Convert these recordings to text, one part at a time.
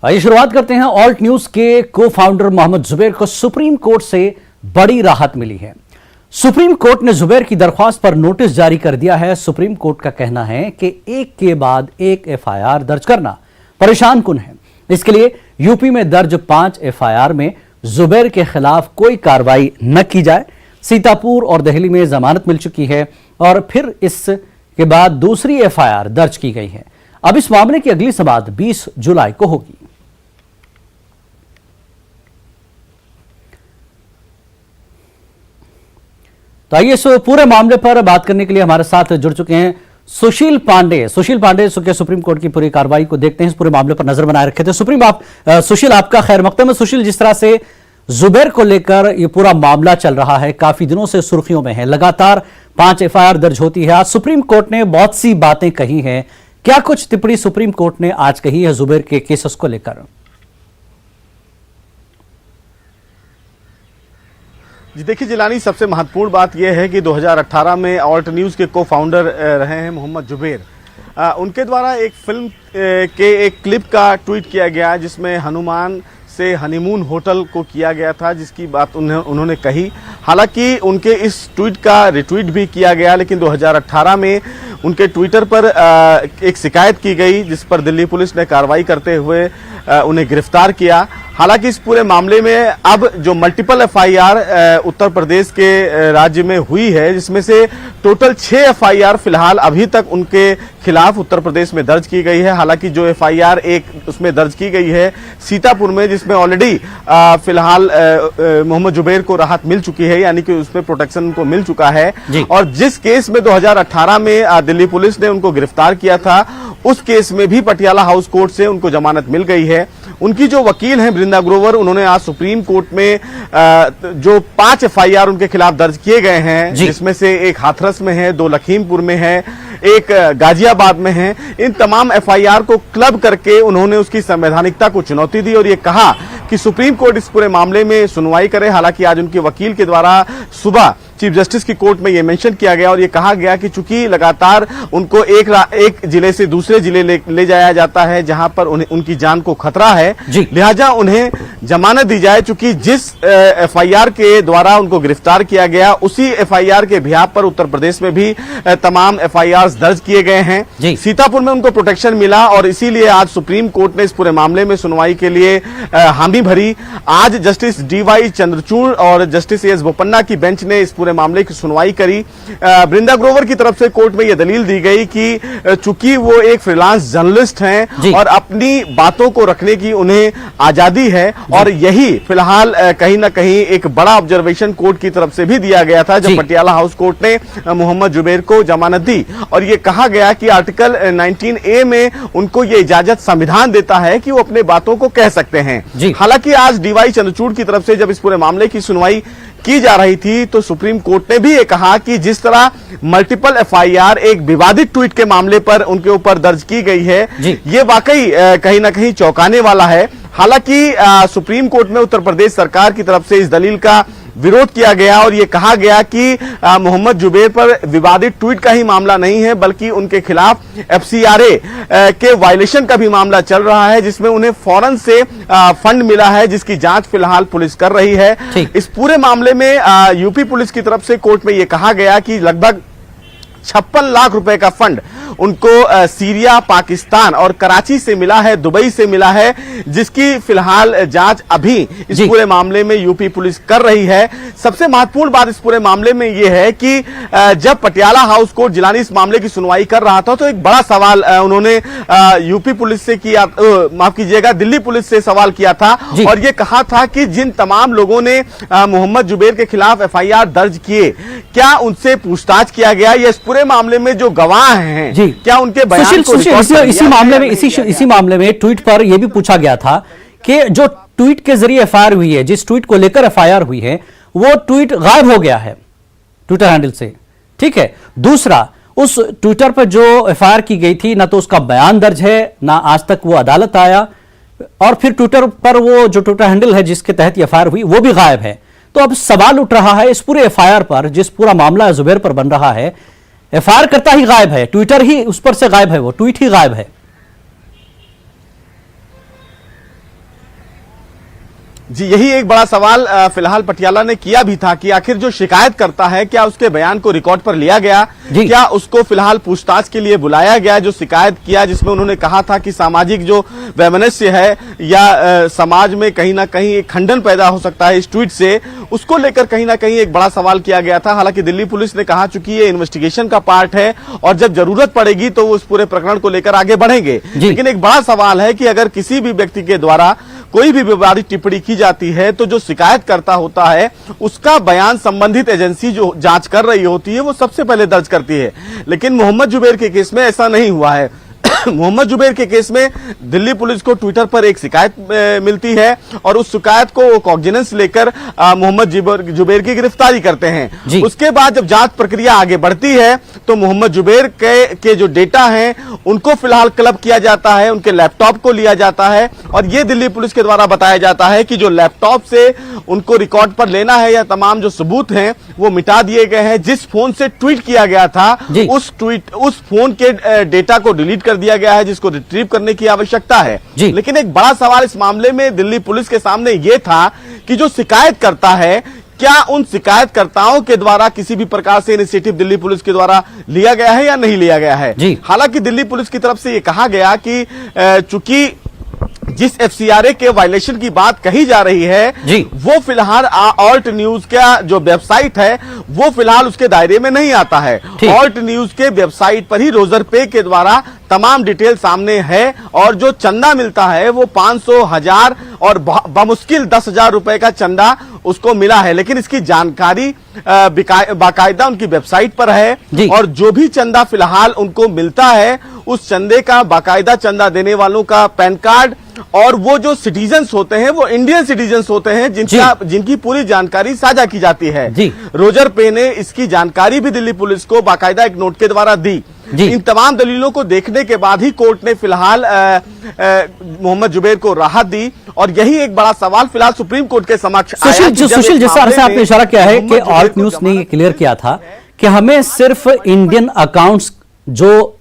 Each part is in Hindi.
आइए शुरुआत करते हैं। ऑल्ट न्यूज के को फाउंडर मोहम्मद जुबैर को सुप्रीम कोर्ट से बड़ी राहत मिली है। सुप्रीम कोर्ट ने जुबैर की दरख्वास्त पर नोटिस जारी कर दिया है। सुप्रीम कोर्ट का कहना है कि एक के बाद एक एफआईआर दर्ज करना परेशान कुन है। इसके लिए यूपी में दर्ज 5 एफआईआर में जुबैर के खिलाफ कोई कार्रवाई न की जाए। सीतापुर और दिल्ली में जमानत मिल चुकी है और फिर इसके बाद दूसरी एफआईआर दर्ज की गई है। अब इस मामले की अगली समाअत 20 जुलाई को होगी। तो आइए इस पूरे मामले पर बात करने के लिए हमारे साथ जुड़ चुके हैं सुशील पांडे। सुप्रीम कोर्ट की पूरी कार्रवाई को देखते हैं, इस पूरे मामले पर नजर बनाए रखे थे। सुशील, आपका खैर मकदम है। सुशील, जिस तरह से जुबैर को लेकर ये पूरा मामला चल रहा है, काफी दिनों से सुर्खियों में है, लगातार 5 एफआईआर दर्ज होती है। आज सुप्रीम कोर्ट ने बहुत सी बातें कही हैं। क्या कुछ टिप्पणी सुप्रीम कोर्ट ने आज कही है जुबैर के केसेस को लेकर? जी देखिए जिलानी, सबसे महत्वपूर्ण बात यह है कि 2018 में ऑल्ट न्यूज़ के को फाउंडर रहे हैं मोहम्मद जुबैर। उनके द्वारा एक फिल्म के एक क्लिप का ट्वीट किया गया जिसमें हनुमान से हनीमून होटल को किया गया था, जिसकी बात उन्होंने कही। हालांकि उनके इस ट्वीट का रिट्वीट भी किया गया, लेकिन 2018 में उनके ट्विटर पर एक शिकायत की गई, जिस पर दिल्ली पुलिस ने कार्रवाई करते हुए उन्हें गिरफ्तार किया। हालांकि इस पूरे मामले में अब जो मल्टीपल एफआईआर उत्तर प्रदेश के राज्य में हुई है, जिसमें से टोटल 6 एफआईआर फिलहाल अभी तक उनके खिलाफ उत्तर प्रदेश में दर्ज की गई है। हालांकि जो एफआईआर एक उसमें दर्ज की गई है सीतापुर में, जिसमें ऑलरेडी फिलहाल मोहम्मद जुबैर को राहत मिल चुकी है, यानी कि उसमें प्रोटेक्शन उनको मिल चुका है। और जिस केस में 2018 में दिल्ली पुलिस ने उनको गिरफ्तार किया था, उस केस में भी पटियाला हाउस कोर्ट से उनको जमानत मिल गई है। उनकी जो वकील हैं वृंदा ग्रोवर, उन्होंने आज सुप्रीम कोर्ट में जो 5 एफआईआर उनके खिलाफ दर्ज किए गए हैं, जिसमें से एक हाथरस में है, 2 लखीमपुर में है, एक गाजियाबाद में है, इन तमाम एफआईआर को क्लब करके उन्होंने उसकी संवैधानिकता को चुनौती दी और ये कहा कि सुप्रीम कोर्ट इस पूरे मामले में सुनवाई करे। हालांकि आज उनके वकील के द्वारा सुबह चीफ जस्टिस की कोर्ट में यह मेंशन किया गया और यह कहा गया कि चूंकि लगातार उनको एक जिले से दूसरे जिले ले जाया जाता है जहां पर उनकी जान को खतरा है, लिहाजा उन्हें जमानत दी जाए। चूंकि जिस एफआईआर के द्वारा उनको गिरफ्तार किया गया, उसी एफआईआर के बिहाफ पर उत्तर प्रदेश में भी तमाम एफआईआर दर्ज किए गए हैं। सीतापुर में उनको प्रोटेक्शन मिला और इसीलिए आज सुप्रीम कोर्ट ने इस पूरे मामले में सुनवाई के लिए हामी भरी। आज जस्टिस डीवाई चंद्रचूड़ और जस्टिस एस बोपन्ना की बेंच ने इस पूरे मामले की सुनवाई करी। वृंदा ग्रोवर की तरफ से कोर्ट में यह दलील दी गई कि चूंकि वो एक फ्रीलांस जर्नलिस्ट हैं और अपनी बातों को रखने की उन्हें आजादी है, और यही फिलहाल कहीं ना कहीं एक बड़ा ऑब्जर्वेशन कोर्ट की तरफ से भी दिया गया था जब पटियाला हाउस कोर्ट ने मोहम्मद जुबैर को जमानत दी और यह कहा गया कि आर्टिकल 19A में उनको यह इजाजत संविधान देता है कि वो अपने बातों को कह सकते हैं। हालांकि आज डीवाई चंद्रचूड़ की तरफ से जब इस पूरे मामले की सुनवाई की जा रही थी तो सुप्रीम कोर्ट ने भी ये कहा कि जिस तरह मल्टीपल एफआईआर एक विवादित ट्वीट के मामले पर उनके ऊपर दर्ज की गई है, ये वाकई कहीं ना कहीं चौंकाने वाला है। हालांकि सुप्रीम कोर्ट में उत्तर प्रदेश सरकार की तरफ से इस दलील का विरोध किया गया और यह कहा गया कि मोहम्मद जुबैर पर विवादित ट्वीट का ही मामला नहीं है, बल्कि उनके खिलाफ एफसीआरए के वायलेशन का भी मामला चल रहा है, जिसमें उन्हें फौरन से फंड मिला है, जिसकी जांच फिलहाल पुलिस कर रही है। इस पूरे मामले में यूपी पुलिस की तरफ से कोर्ट में यह कहा गया कि लगभग 56 लाख रुपए का फंड उनको सीरिया, पाकिस्तान और कराची से मिला है, दुबई से मिला है, जिसकी फिलहाल जांच अभी इस पूरे मामले में यूपी पुलिस कर रही है। सबसे महत्वपूर्ण बात इस पूरे मामले में यह है कि जब पटियाला हाउस कोर्ट जिलानी इस मामले की सुनवाई कर रहा था तो एक बड़ा सवाल उन्होंने यूपी पुलिस से किया, माफ कीजिएगा दिल्ली पुलिस से सवाल किया था और यह कहा था कि जिन तमाम लोगों ने मोहम्मद जुबैर के खिलाफ एफआईआर दर्ज किए, क्या उनसे पूछताछ किया गया? या इस पूरे मामले में जो गवाह हैं क्या उनके बयान को इसी मामले में ट्वीट पर यह भी पूछा गया था कि जो ट्वीट के जरिए एफआईआर हुई है, जिस ट्वीट को लेकर एफआईआर हुई है, वो ट्वीट गायब हो गया है ट्विटर हैंडल से। ठीक है, दूसरा, उस ट्विटर पर जो एफआईआर की गई थी ना तो उसका बयान दर्ज है, ना आज तक वो अदालत आया, और फिर ट्विटर पर वो जो ट्विटर हैंडल है जिसके तहत एफआईआर हुई वो भी गायब है। तो अब सवाल उठ रहा है इस पूरे एफआईआर पर, जिस पूरा मामला जुबैर पर बन रहा है, एफआईआर करता ही गायब है, ट्विटर ही उस पर से गायब है, वो ट्वीट ही गायब है। जी, यही एक बड़ा सवाल फिलहाल पटियाला ने किया भी था कि आखिर जो शिकायत करता है क्या उसके बयान को रिकॉर्ड पर लिया गया, क्या उसको फिलहाल पूछताछ के लिए बुलाया गया, जो शिकायत किया जिसमें उन्होंने कहा था कि सामाजिक जो वैमनस्य है या समाज में कहीं ना कहीं एक खंडन पैदा हो सकता है इस ट्वीट से, उसको लेकर कहीं ना कहीं एक बड़ा सवाल किया गया था। हालांकि दिल्ली पुलिस ने कहा चूंकि ये इन्वेस्टिगेशन का पार्ट है और जब जरूरत पड़ेगी तो वो उस पूरे प्रकरण को लेकर आगे बढ़ेंगे, लेकिन एक बड़ा सवाल है कि अगर किसी भी व्यक्ति के द्वारा कोई भी विवादित टिप्पणी की जाती है तो जो शिकायत करता होता है उसका बयान संबंधित एजेंसी जो जांच कर रही होती है वो सबसे पहले दर्ज करती है। लेकिन मोहम्मद जुबैर के केस में ऐसा नहीं हुआ है। मोहम्मद जुबैर के केस में दिल्ली पुलिस को ट्विटर पर एक शिकायत मिलती है और उस शिकायत को कॉग्निजेंस लेकर मोहम्मद जुबैर की गिरफ्तारी करते हैं। उसके बाद जब जांच प्रक्रिया आगे बढ़ती है तो मोहम्मद जुबैर के जो डेटा हैं उनको फिलहाल क्लब किया जाता है, उनके लैपटॉप को लिया जाता है और ये दिल्ली पुलिस के द्वारा बताया जाता है कि जो लैपटॉप से उनको रिकॉर्ड पर लेना है या तमाम जो सबूत हैं वो मिटा दिए गए हैं। जिस फोन से ट्वीट किया गया था उस फोन के डेटा को डिलीट कर दिया गया है जिसको रिट्रीव करने की आवश्यकता है। लेकिन एक बड़ा सवाल इस मामले में दिल्ली पुलिस के सामने यह था कि जो शिकायत करता है क्या उन शिकायतकर्ताओं के द्वारा किसी भी प्रकार से इनिशिएटिव दिल्ली पुलिस के द्वारा लिया गया है या नहीं लिया गया है। हालांकि दिल्ली पुलिस की तरफ से यह कहा गया कि चूंकि जिस एफसीआरए के वायलेशन की बात कही जा रही है वो फिलहाल ऑल्ट न्यूज का जो वेबसाइट है वो फिलहाल उसके दायरे में नहीं आता है। ऑल्ट न्यूज के वेबसाइट पर ही रोजर पे के द्वारा तमाम डिटेल सामने है और जो चंदा मिलता है वो 500, 1000 और बमुश्किल 10,000 रुपए का चंदा उसको मिला है। लेकिन इसकी जानकारी बाकायदा उनकी वेबसाइट पर है और जो भी चंदा फिलहाल उनको मिलता है उस चंदे का बाकायदा चंदा देने वालों का पैन कार्ड और वो जो सिटीजन्स होते हैं वो इंडियन सिटीजन्स होते हैं जिनकी पूरी जानकारी साझा की जाती है। रोजर पे ने इसकी जानकारी भी दिल्ली पुलिस को बाकायदा एक नोट के द्वारा दी। इन तमाम दलीलों को देखने के बाद ही कोर्ट ने फिलहाल मोहम्मद जुबैर को राहत दी और यही एक बड़ा सवाल फिलहाल सुप्रीम कोर्ट के समक्ष आया। सुशील, जिस तरह से आपने इशारा किया है कि ऑल्ट न्यूज ने ये क्लियर किया था कि हमें सिर्फ इंडियन अकाउंट्स जो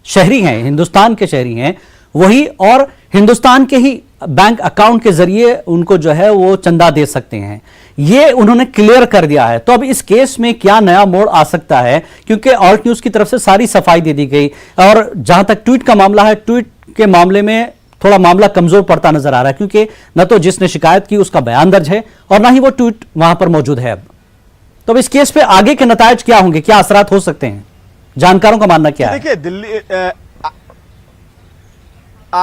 शहरी हैं, हिंदुस्तान के शहरी हैं वही और हिंदुस्तान के ही बैंक अकाउंट के जरिए उनको जो है वो चंदा दे सकते हैं, ये उन्होंने क्लियर कर दिया है। तो अब इस केस में क्या नया मोड़ आ सकता है, क्योंकि ऑल्ट न्यूज की तरफ से सारी सफाई दे दी गई और जहां तक ट्वीट का मामला है, ट्वीट के मामले में थोड़ा मामला कमजोर पड़ता नजर आ रहा है क्योंकि न तो जिसने शिकायत की उसका बयान दर्ज है और ना ही वो ट्वीट वहां पर मौजूद है। अब इस केस पे आगे के नतायज क्या होंगे, क्या असरात हो सकते हैं, जानकारों का मानना क्या है? देखिए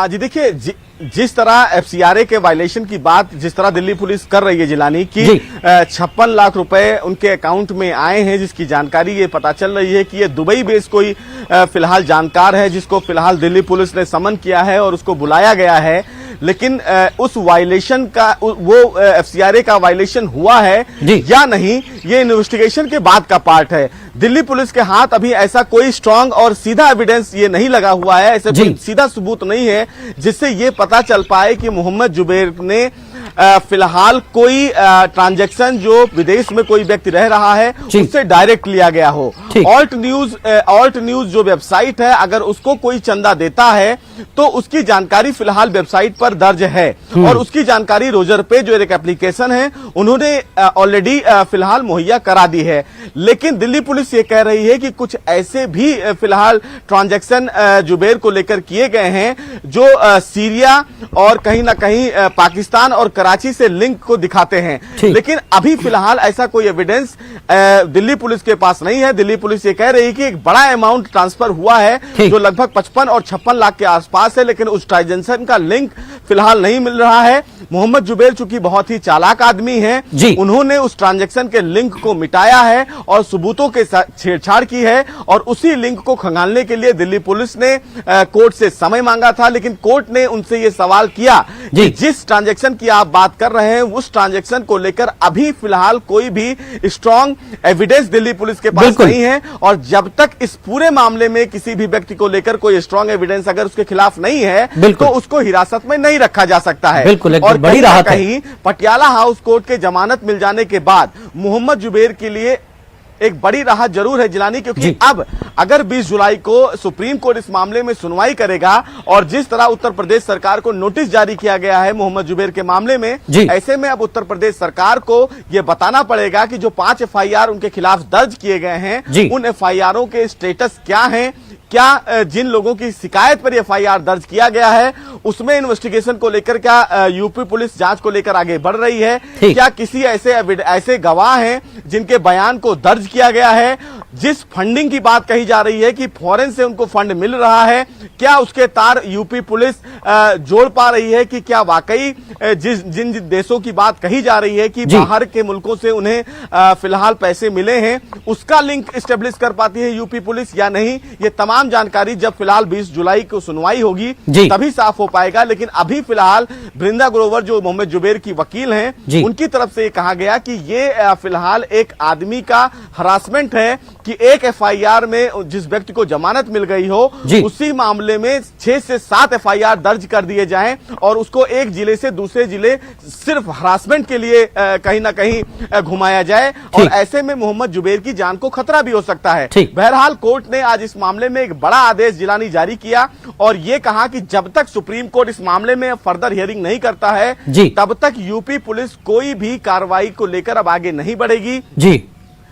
देखिए जिस तरह एफसीआरए के वायलेशन की बात जिस तरह दिल्ली पुलिस कर रही है जिलानी की 56 लाख रुपए उनके अकाउंट में आए हैं, जिसकी जानकारी ये पता चल रही है कि ये दुबई बेस कोई फिलहाल जानकार है जिसको फिलहाल दिल्ली पुलिस ने समन किया है और उसको बुलाया गया है। लेकिन उस वायलेशन का वो एफसीआरए का वायलेशन हुआ है या नहीं ये इन्वेस्टिगेशन के बाद का पार्ट है। दिल्ली पुलिस के हाथ अभी ऐसा कोई स्ट्रांग और सीधा एविडेंस ये नहीं लगा हुआ है, ऐसा कोई सीधा सबूत नहीं है जिससे ये पता चल पाए कि मोहम्मद जुबैर ने फिलहाल कोई ट्रांजैक्शन जो विदेश में कोई व्यक्ति रह रहा है उससे डायरेक्ट लिया गया हो। ऑल्ट न्यूज जो वेबसाइट है अगर उसको कोई चंदा देता है तो उसकी जानकारी फिलहाल वेबसाइट पर दर्ज है और उसकी जानकारी रोजर पे जो एक एप्लीकेशन है उन्होंने ऑलरेडी फिलहाल मुहैया करा दी है। लेकिन दिल्ली पुलिस ये कह रही है कि कुछ ऐसे भी फिलहाल ट्रांजैक्शन जुबैर को लेकर किए गए हैं जो सीरिया और कहीं ना कहीं पाकिस्तान और कराची से लिंक को दिखाते हैं। लेकिन अभी फिलहाल ऐसा कोई एविडेंस दिल्ली पुलिस के पास नहीं है। दिल्ली पुलिस ये कह रही है कि एक बड़ा अमाउंट ट्रांसफर हुआ है जो लगभग 55 और 56 लाख के आसपास है, लेकिन उस ट्रांजैक्शन का लिंक फिलहाल नहीं मिल रहा है। मोहम्मद जुबैर चूंकि बहुत ही चालाक आदमी हैं, उन्होंने उस ट्रांजैक्शन के लिंक को मिटाया है और सबूतों के साथ छेड़छाड़ की है और उसी लिंक को खंगालने के लिए दिल्ली पुलिस ने कोर्ट से समय मांगा था। लेकिन कोर्ट ने उनसे यह सवाल किया कि जिस ट्रांजैक्शन की आप बात कर रहे हैं उस ट्रांजैक्शन को लेकर अभी फिलहाल कोई भी स्ट्रांग एविडेंस दिल्ली पुलिस के पास नहीं है और जब तक इस पूरे मामले में किसी भी व्यक्ति को लेकर कोई स्ट्रांग एविडेंस अगर उसके खिलाफ नहीं है तो उसको हिरासत में नहीं रखा जा सकता है। और बड़ी राहत कहीं पटियाला हाउस कोर्ट के जमानत मिल जाने के बाद मोहम्मद जुबैर के लिए एक बड़ी राहत जरूर है जिलानी, क्योंकि जी। अब अगर 20 जुलाई को सुप्रीम कोर्ट इस मामले में सुनवाई करेगा और जिस तरह उत्तर प्रदेश सरकार को नोटिस जारी किया गया है मोहम्मद जुबैर के मामले में, जी। ऐसे में अब उत्तर प्रदेश सरकार को यह बताना पड़ेगा कि जो 5 एफआईआर उनके खिलाफ दर्ज किए गए हैं, जी। उन एफआईआरों के स्टेटस क्या हैं, क्या जिन लोगों की शिकायत पर एफआईआर दर्ज किया गया है उसमें इन्वेस्टिगेशन को लेकर क्या यूपी पुलिस जांच को लेकर आगे बढ़ रही है, क्या किसी ऐसे गवाह हैं जिनके बयान को दर्ज किया गया है, जिस फंडिंग की बात कही जा रही है कि फॉरेन से उनको फंड मिल रहा है, क्या उसके तार यूपी पुलिस जोड़ पा रही है कि क्या वाकई जिन देशों की बात कही जा रही है कि बाहर के मुल्कों से उन्हें फिलहाल पैसे मिले हैं, उसका लिंक स्टेब्लिश कर पाती है यूपी पुलिस या नहीं। ये तमाम जानकारी जब फिलहाल 20 जुलाई को सुनवाई होगी तभी साफ हो पाएगा। लेकिन अभी फिलहाल बृंदा ग्रोवर जो मोहम्मद जुबैर की वकील हैं, उनकी तरफ से कहा गया कि ये फिलहाल एक आदमी का हरासमेंट है कि एक एफआईआर में जिस व्यक्ति को जमानत मिल गई हो उसी मामले में 6 से 7 एफआईआर दर्ज कर दिए जाएं और उसको एक जिले से दूसरे जिले सिर्फ हरासमेंट के लिए कहीं ना कहीं घुमाया जाए, और ऐसे में मोहम्मद जुबैर की जान को खतरा भी हो सकता है। बहरहाल कोर्ट ने आज इस मामले में एक बड़ा आदेश जिलानी जारी किया और यह कहा कि जब तक सुप्रीम कोर्ट इस मामले में फर्दर हियरिंग नहीं करता है तब तक यूपी पुलिस कोई भी कार्रवाई को लेकर अब आगे नहीं बढ़ेगी। जी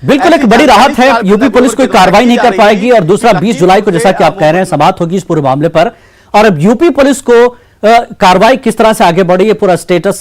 बिल्कुल, एक बड़ी राहत है, यूपी पुलिस कोई कार्रवाई नहीं कर पाएगी। और दूसरा 20 जुलाई को जैसा कि आप कह रहे हैं समाप्त होगी इस पूरे मामले पर, और अब यूपी पुलिस को कार्रवाई किस तरह से आगे बढ़ी है पूरा स्टेटस